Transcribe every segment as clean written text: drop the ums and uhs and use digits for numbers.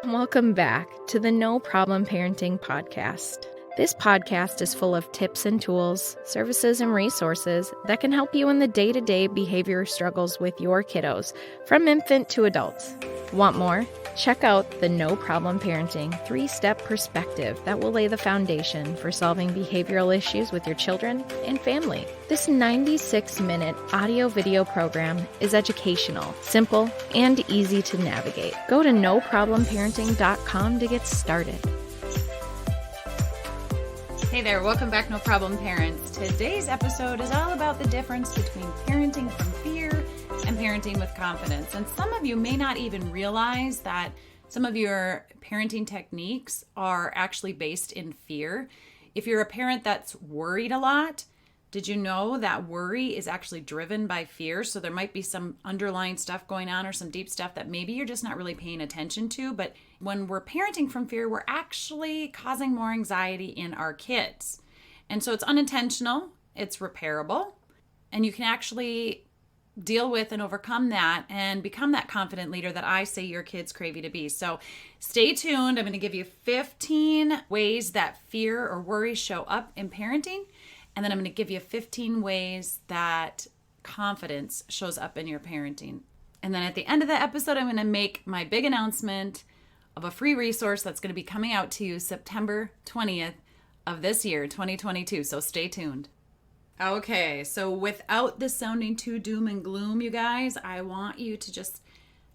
Welcome back to the No Problem Parenting Podcast. This podcast is full of tips and tools, services and resources that can help you in the day-to-day behavior struggles with your kiddos, from infant to adults. Want more? Check out the No Problem Parenting 3-step perspective that will lay the foundation for solving behavioral issues with your children and family. This 96-minute audio-video program is educational, simple, and easy to navigate. Go to noproblimparenting.com to get started. Hey there, welcome back, No Problem Parents. Today's episode is all about the difference between parenting from fear and parenting with confidence. And some of you may not even realize that some of your parenting techniques are actually based in fear. If you're a parent that's worried a lot, did you know that worry is actually driven by fear? So there might be some underlying stuff going on or some deep stuff that maybe you're just not really paying attention to. But when we're parenting from fear, we're actually causing more anxiety in our kids. And so it's unintentional, it's repairable, and you can actually deal with and overcome that and become that confident leader that I say your kids crave you to be. So stay tuned. I'm going to give you 15 ways that fear or worry show up in parenting. And then I'm going to give you 15 ways that confidence shows up in your parenting. And then at the end of the episode, I'm going to make my big announcement of a free resource that's going to be coming out to you September 20th of this year, 2022. So stay tuned. Okay, so without this sounding too doom and gloom, you guys, I want you to just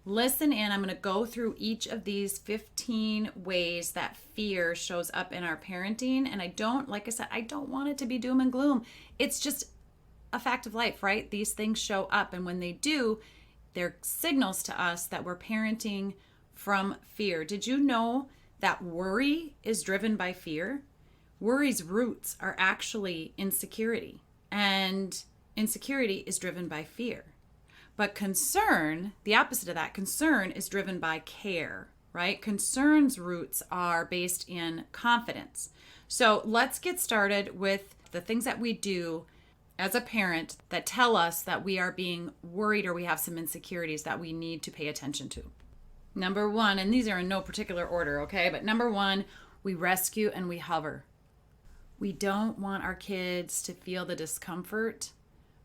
listen in. I'm going to go through each of these 15 ways that fear shows up in our parenting. And I don't want it to be doom and gloom. It's just a fact of life, right? These things show up. And when they do, they're signals to us that we're parenting from fear. Did you know that worry is driven by fear? Worry's roots are actually insecurity. And insecurity is driven by fear. But concern, the opposite of that, concern is driven by care, right? Concern's roots are based in confidence. So let's get started with the things that we do as a parent that tell us that we are being worried or we have some insecurities that we need to pay attention to. Number one, and these are in no particular order, okay? But number one, we rescue and we hover. We don't want our kids to feel the discomfort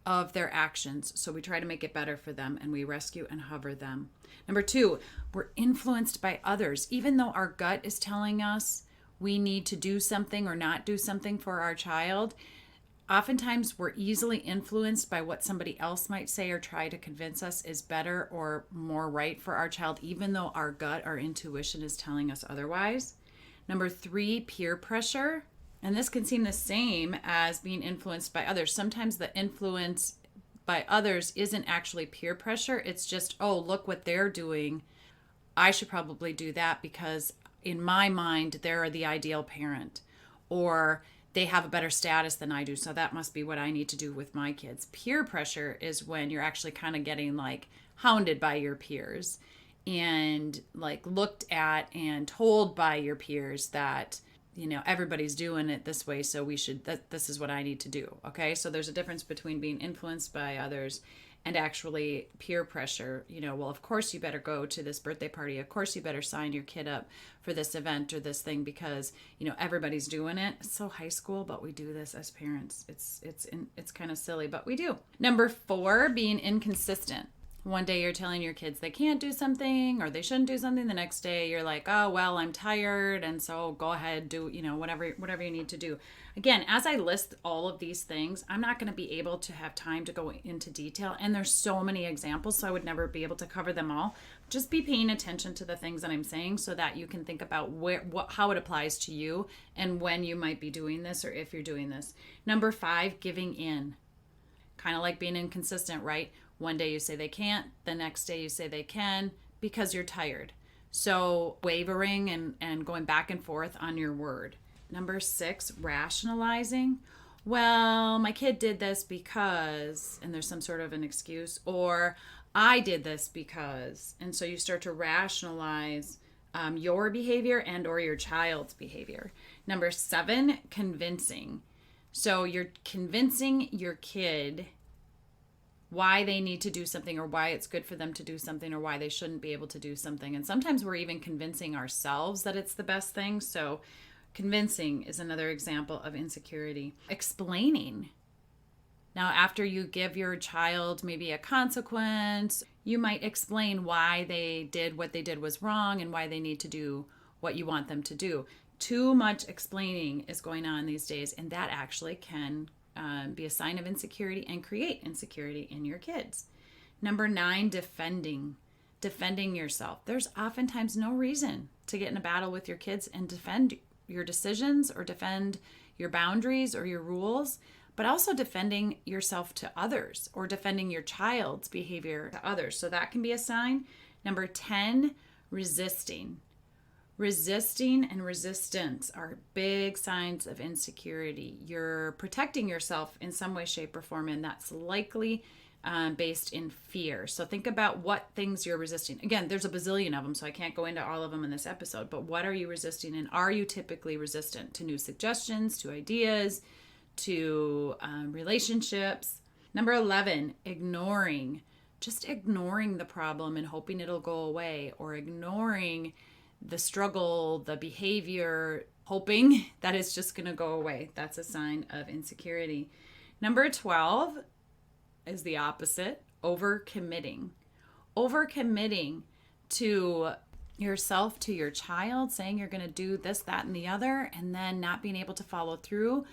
of their actions, so we try to make it better for them and we rescue and hover them. Number two, we're influenced by others. Even though our gut is telling us we need to do something or not do something for our child, oftentimes we're easily influenced by what somebody else might say or try to convince us is better or more right for our child, even though our gut, our intuition is telling us otherwise. Number three, peer pressure. And this can seem the same as being influenced by others. Sometimes the influence by others isn't actually peer pressure. It's just, oh, look what they're doing. I should probably do that because in my mind, they're the ideal parent. Or they have a better status than I do, so that must be what I need to do with my kids. Peer pressure is when you're actually kind of getting like hounded by your peers and like looked at and told by your peers that everybody's doing it this way, so this is what I need to do, okay? So there's a difference between being influenced by others and actually peer pressure. Well, of course you better go to this birthday party. Of course you better sign your kid up for this event or this thing because, everybody's doing it. It's so high school, but we do this as parents. It's kind of silly, but we do. Number four, being inconsistent. One day you're telling your kids they can't do something or they shouldn't do something. The next day you're like, oh, well, I'm tired. And so go ahead, do, whatever you need to do. Again, as I list all of these things, I'm not going to be able to have time to go into detail. And there's so many examples, so I would never be able to cover them all. Just be paying attention to the things that I'm saying so that you can think about how it applies to you and when you might be doing this or if you're doing this. Number five, giving in. Kind of like being inconsistent, right? One day you say they can't, the next day you say they can because you're tired. So wavering and going back and forth on your word. Number six, rationalizing. Well, my kid did this because, and there's some sort of an excuse, or I did this because. And so you start to rationalize your behavior and or your child's behavior. Number seven, convincing. So you're convincing your kid why they need to do something or why it's good for them to do something or why they shouldn't be able to do something. And sometimes we're even convincing ourselves that it's the best thing. So convincing is another example of insecurity. Explaining. Now, after you give your child maybe a consequence, you might explain why they did what they did was wrong and why they need to do what you want them to do. Too much explaining is going on these days, and that actually can be a sign of insecurity and create insecurity in your kids. Number 9, defending yourself. There's oftentimes no reason to get in a battle with your kids and defend your decisions or defend your boundaries or your rules, but also defending yourself to others or defending your child's behavior to others. So that can be a sign. Number 10, resisting. Resisting and resistance are big signs of insecurity. You're protecting yourself in some way, shape, or form, and that's likely based in fear. So think about what things you're resisting. Again, there's a bazillion of them, so I can't go into all of them in this episode, but what are you resisting? And are you typically resistant to new suggestions, to ideas, to relationships? Number 11, ignoring. Just ignoring the problem and hoping it'll go away, or ignoring the struggle, the behavior, hoping that it's just going to go away. That's a sign of insecurity. Number 12 is the opposite, overcommitting. Overcommitting to yourself, to your child, saying you're going to do this, that, and the other, and then not being able to follow through.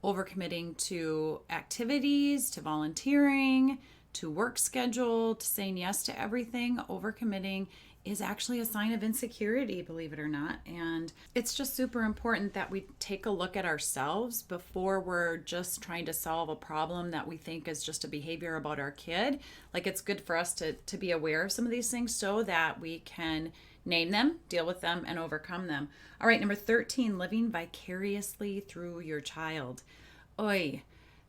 Overcommitting to activities, to volunteering, to work schedule, to saying yes to everything. Overcommitting is actually a sign of insecurity, believe it or not. And it's just super important that we take a look at ourselves before we're just trying to solve a problem that we think is just a behavior about our kid. Like, it's good for us to be aware of some of these things so that we can name them, deal with them, and overcome them. All right, number 13, living vicariously through your child. Oy.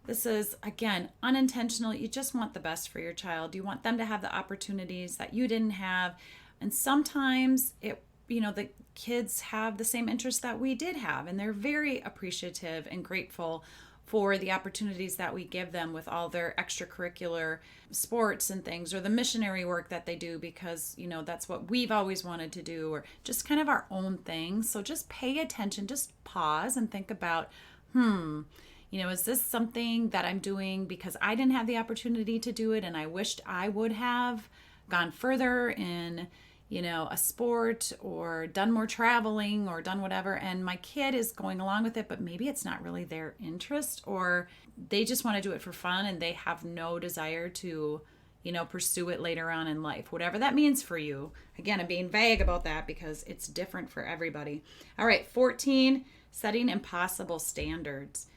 This is, again, unintentional. You just want the best for your child. You want them to have the opportunities that you didn't have. And sometimes the kids have the same interests that we did have, and they're very appreciative and grateful for the opportunities that we give them with all their extracurricular sports and things, or the missionary work that they do because, that's what we've always wanted to do, or just kind of our own things. So just pay attention, just pause and think about, is this something that I'm doing because I didn't have the opportunity to do it and I wished I would have gone further in a sport or done more traveling or done whatever, and my kid is going along with it, but maybe it's not really their interest, or they just want to do it for fun and they have no desire to, pursue it later on in life, whatever that means for you. Again, I'm being vague about that because it's different for everybody. All right, 14, setting impossible standards.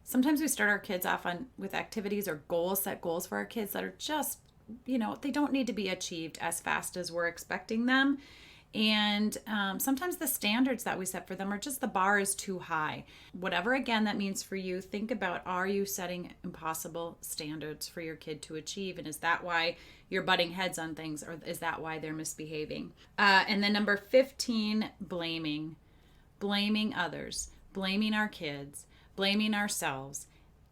Sometimes we start our kids off with activities or set goals for our kids that are just, they don't need to be achieved as fast as we're expecting them. And sometimes the standards that we set for them are just, the bar is too high. Whatever, again, that means for you, think about, are you setting impossible standards for your kid to achieve? And is that why you're butting heads on things, or is that why they're misbehaving? And then number 15, blaming others, blaming our kids, blaming ourselves.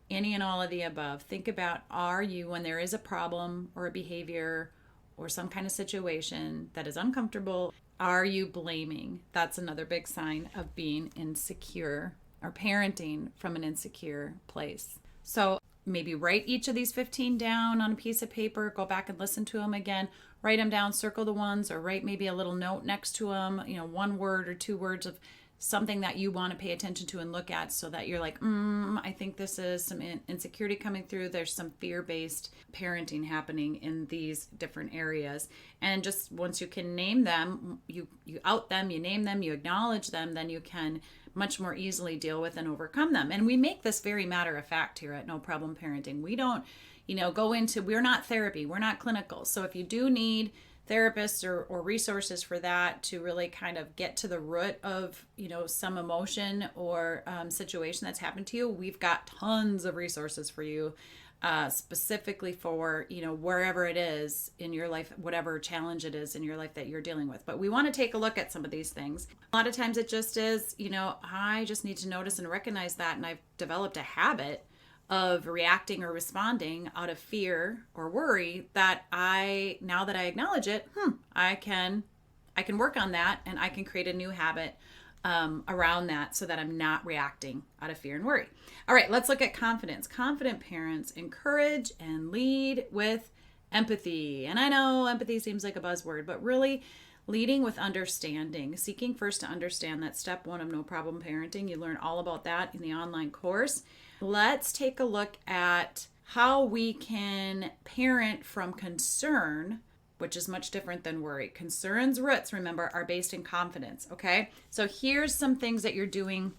Any and all of the above. Think about, are you, when there is a problem or a behavior or some kind of situation that is uncomfortable, are you blaming? That's another big sign of being insecure or parenting from an insecure place. So maybe write each of these 15 down on a piece of paper, go back and listen to them again, write them down, circle the ones, or write maybe a little note next to them, 1 word or 2 words of something that you want to pay attention to and look at, so that you're like, I think this is some insecurity coming through. There's some fear-based parenting happening in these different areas. And just once you can name them, you out them, you name them, you acknowledge them, then you can much more easily deal with and overcome them. And we make this very matter of fact here at No Problem Parenting. We don't, we're not therapy, we're not clinical. So if you do need therapists or resources for that, to really kind of get to the root of, some emotion or situation that's happened to you, we've got tons of resources for you, specifically for, wherever it is in your life, whatever challenge it is in your life that you're dealing with. But we want to take a look at some of these things. A lot of times it just is, I just need to notice and recognize that, and I've developed a habit of reacting or responding out of fear or worry, that now that I acknowledge it, I can work on that, and I can create a new habit around that so that I'm not reacting out of fear and worry. All right, let's look at confidence. Confident parents encourage and lead with empathy. And I know empathy seems like a buzzword, but really leading with understanding, seeking first to understand. That's step 1 of No Problem Parenting. You learn all about that in the online course. Let's take a look at how we can parent from concern, which is much different than worry. Concern's roots, remember, are based in confidence, okay? So here's some things that you're doing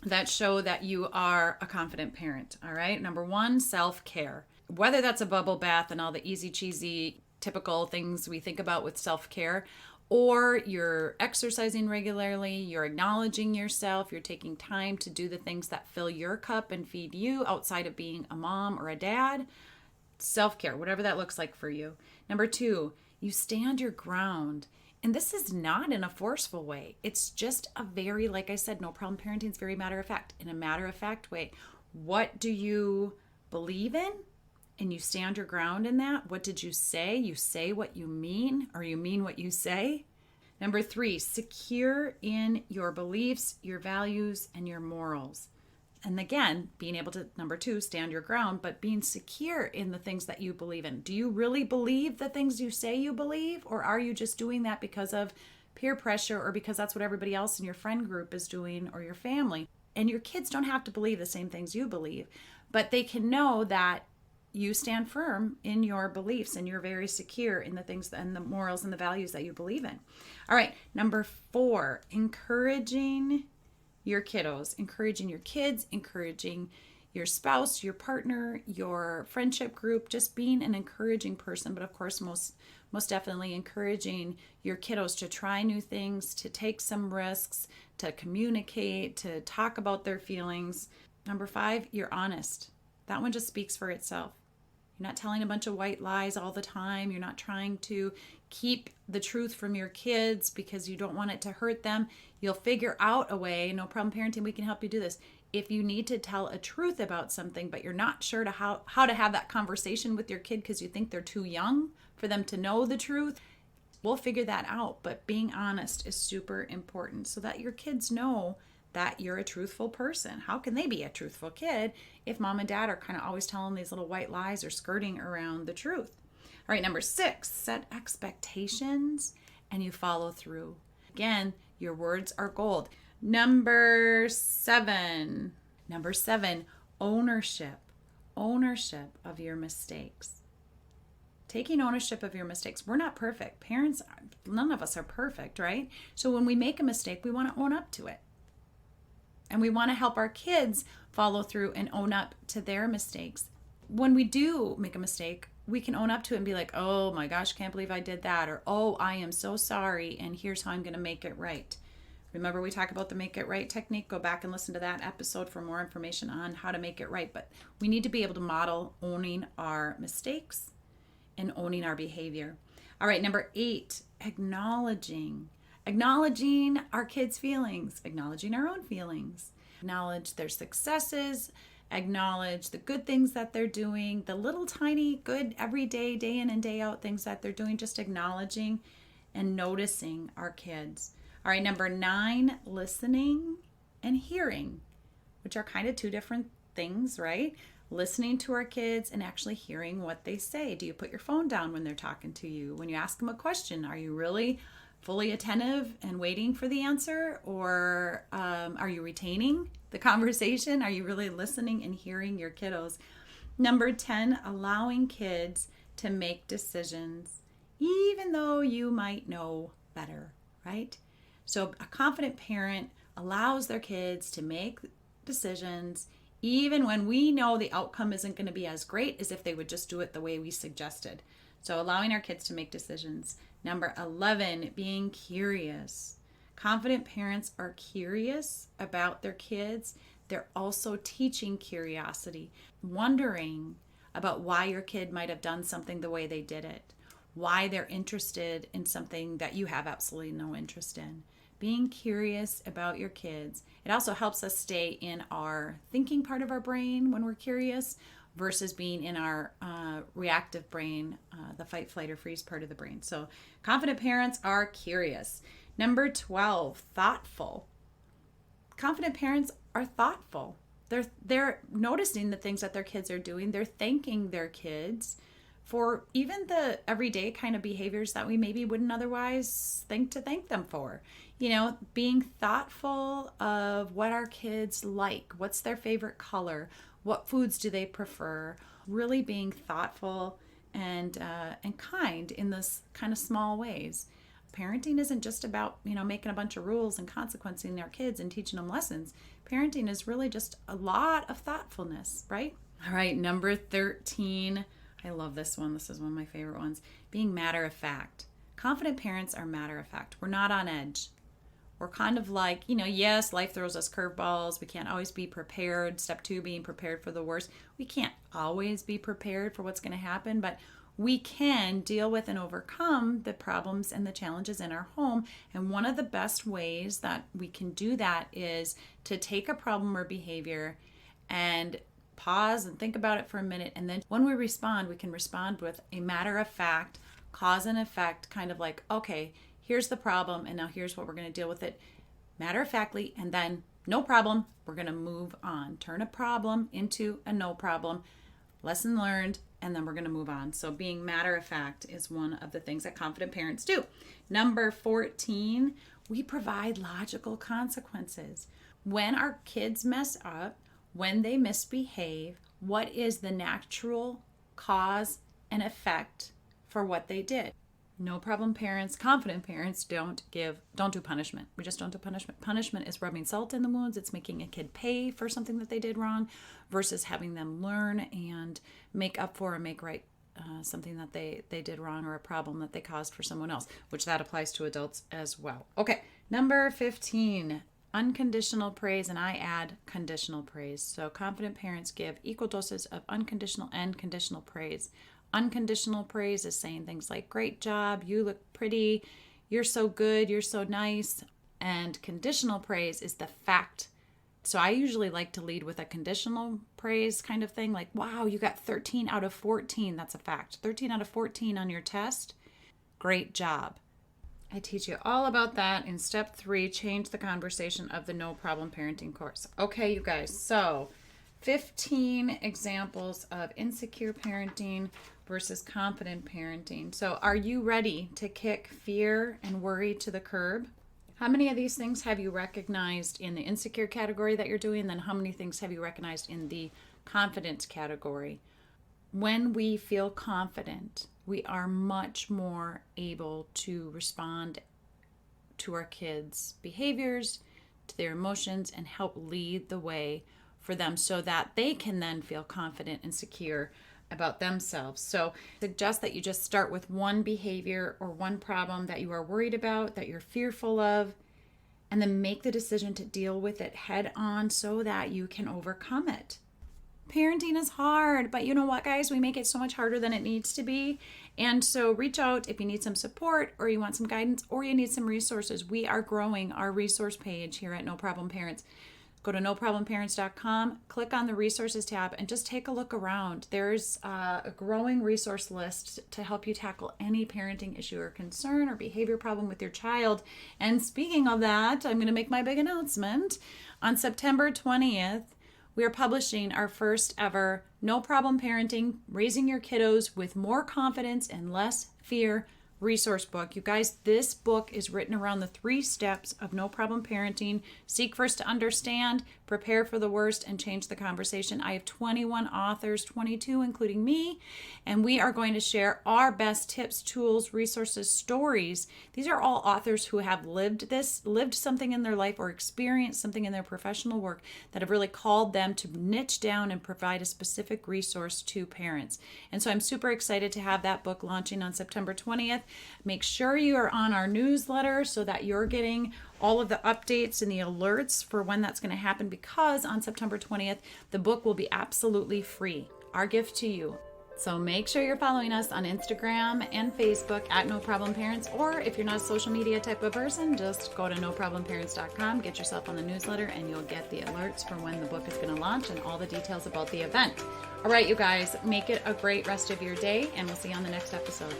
that show that you are a confident parent, all right? Number 1, self-care. Whether that's a bubble bath and all the easy, cheesy, typical things we think about with self-care, or you're exercising regularly, you're acknowledging yourself, you're taking time to do the things that fill your cup and feed you outside of being a mom or a dad. Self-care, whatever that looks like for you. Number 2, you stand your ground. And this is not in a forceful way. It's just a very, like I said, No Problem Parenting is very matter of fact. In a matter of fact way, what do you believe in? And you stand your ground in that. What did you say? You say what you mean, or you mean what you say. Number 3, secure in your beliefs, your values, and your morals. And again, being able to, number 2, stand your ground, but being secure in the things that you believe in. Do you really believe the things you say you believe? Or are you just doing that because of peer pressure, or because that's what everybody else in your friend group is doing, or your family? And your kids don't have to believe the same things you believe, but they can know that you stand firm in your beliefs and you're very secure in the things and the morals and the values that you believe in. All right, number 4, encouraging your kiddos, encouraging your kids, encouraging your spouse, your partner, your friendship group, just being an encouraging person. But of course, most definitely encouraging your kiddos to try new things, to take some risks, to communicate, to talk about their feelings. Number 5, you're honest. That one just speaks for itself. You're not telling a bunch of white lies all the time. You're not trying to keep the truth from your kids because you don't want it to hurt them. You'll figure out a way. No Problem Parenting, we can help you do this. If you need to tell a truth about something, but you're not sure to how to have that conversation with your kid because you think they're too young for them to know the truth, we'll figure that out. But being honest is super important so that your kids know that you're a truthful person. How can they be a truthful kid if mom and dad are kind of always telling these little white lies or skirting around the truth? All right, number 6, set expectations and you follow through. Again, your words are gold. Number 7, ownership of your mistakes. Taking ownership of your mistakes. We're not perfect. Parents, none of us are perfect, right? So when we make a mistake, we want to own up to it. And we want to help our kids follow through and own up to their mistakes. When we do make a mistake, we can own up to it and be like, oh my gosh, can't believe I did that. Or, oh, I am so sorry, and here's how I'm going to make it right. Remember, we talk about the make it right technique. Go back and listen to that episode for more information on how to make it right. But we need to be able to model owning our mistakes and owning our behavior. All right, number 8, acknowledging our kids' feelings, acknowledging our own feelings, acknowledge their successes, acknowledge the good things that they're doing, the little tiny good everyday, day in and day out things that they're doing, just acknowledging and noticing our kids. All right, number 9, listening and hearing, which are kind of 2 different things, right? Listening to our kids and actually hearing what they say. Do you put your phone down when they're talking to you? When you ask them a question, are you really fully attentive and waiting for the answer? Or are you retaining the conversation? Are you really listening and hearing your kiddos? Number 10, allowing kids to make decisions, even though you might know better, right? So a confident parent allows their kids to make decisions, even when we know the outcome isn't going to be as great as if they would just do it the way we suggested. So allowing our kids to make decisions. Number 11, being curious. Confident parents are curious about their kids. They're also teaching curiosity, wondering about why your kid might have done something the way they did it, why they're interested in something that you have absolutely no interest in. being curious about your kids. It also helps us stay in our thinking part of our brain when we're curious versus being in our reactive brain, the fight, flight, or freeze part of the brain. So confident parents are curious. Number 12, thoughtful. Confident parents are thoughtful. They're noticing the things that their kids are doing. They're thanking their kids for even the everyday kind of behaviors that we maybe wouldn't otherwise think to thank them for. Being thoughtful of what our kids like, what's their favorite color, what foods do they prefer, really being thoughtful and kind in this kind of small ways. Parenting isn't just about, making a bunch of rules and consequencing our kids and teaching them lessons. Parenting is really just a lot of thoughtfulness, right? All right, number 13. I love this one. This is one of my favorite ones. Being matter of fact. Confident parents are matter of fact. We're not on edge. We're kind of like, yes, life throws us curveballs. We can't always be prepared. Step 2, being prepared for the worst. We can't always be prepared for what's going to happen, but we can deal with and overcome the problems and the challenges in our home. And one of the best ways that we can do that is to take a problem or behavior and pause and think about it for a minute. And then when we respond, we can respond with a matter of fact, cause and effect, kind of like, okay, here's the problem, and now here's what we're going to deal with it matter of factly, and then no problem, we're going to move on. Turn a problem into a no problem, lesson learned, and then we're going to move on. So being matter of fact is one of the things that confident parents do. Number 14, we provide logical consequences. When our kids mess up, when they misbehave, what is the natural cause and effect for what they did? No problem parents, confident parents don't do punishment. We just don't do punishment. Punishment is rubbing salt in the wounds. It's making a kid pay for something that they did wrong versus having them learn and make up for and make right something that they did wrong or a problem that they caused for someone else, which that applies to adults as well. Okay, number 15, unconditional praise, and I add conditional praise. So confident parents give equal doses of unconditional and conditional praise. Unconditional praise is saying things like, great job, you look pretty, you're so good, you're so nice. And conditional praise is the fact. So I usually like to lead with a conditional praise kind of thing, like, wow, you got 13 out of 14. That's a fact. 13 out of 14 on your test. Great job. I teach you all about that in step 3, change the conversation of the No Problem Parenting course. Okay, you guys, so 15 examples of insecure parenting versus confident parenting. So are you ready to kick fear and worry to the curb? How many of these things have you recognized in the insecure category that you're doing? Then how many things have you recognized in the confidence category? When we feel confident, we are much more able to respond to our kids' behaviors, to their emotions, and help lead the way for them so that they can then feel confident and secure about themselves. So I suggest that you just start with one behavior or one problem that you are worried about, that you're fearful of, and then make the decision to deal with it head on so that you can overcome it. Parenting is hard, but you know what, guys? We make it so much harder than it needs to be. And so reach out if you need some support or you want some guidance or you need some resources. We are growing our resource page here at No Problem Parents. Go to noproblemparents.com, click on the resources tab, and just take a look around. There's a growing resource list to help you tackle any parenting issue or concern or behavior problem with your child. And speaking of that, I'm going to make my big announcement. On September 20th, we are publishing our first ever No Problem Parenting, Raising Your Kiddos with More Confidence and Less Fear resource book. You guys, this book is written around the 3 steps of no problem parenting. Seek first to understand, prepare for the worst, and change the conversation. I have 21 authors, 22 including me, and we are going to share our best tips, tools, resources, stories. These are all authors who have lived something in their life or experienced something in their professional work that have really called them to niche down and provide a specific resource to parents. And so I'm super excited to have that book launching on September 20th. Make sure you are on our newsletter so that you're getting all of the updates and the alerts for when that's going to happen, because on September 20th, the book will be absolutely free. Our gift to you. So make sure you're following us on Instagram and Facebook at No Problem Parents, or if you're not a social media type of person, just go to noproblemparents.com, get yourself on the newsletter, and you'll get the alerts for when the book is going to launch and all the details about the event. All right, you guys, make it a great rest of your day, and we'll see you on the next episode.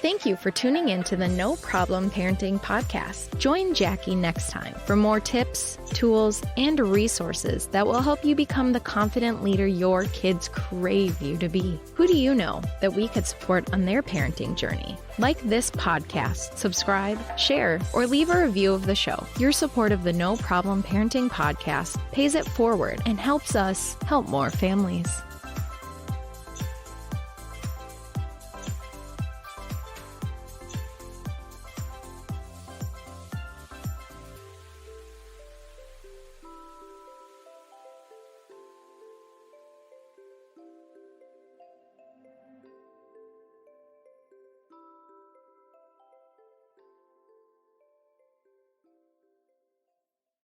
Thank you for tuning in to the No Problem Parenting Podcast. Join Jaci next time for more tips, tools, and resources that will help you become the confident leader your kids crave you to be. Who do you know that we could support on their parenting journey? Like this podcast, subscribe, share, or leave a review of the show. Your support of the No Problem Parenting Podcast pays it forward and helps us help more families.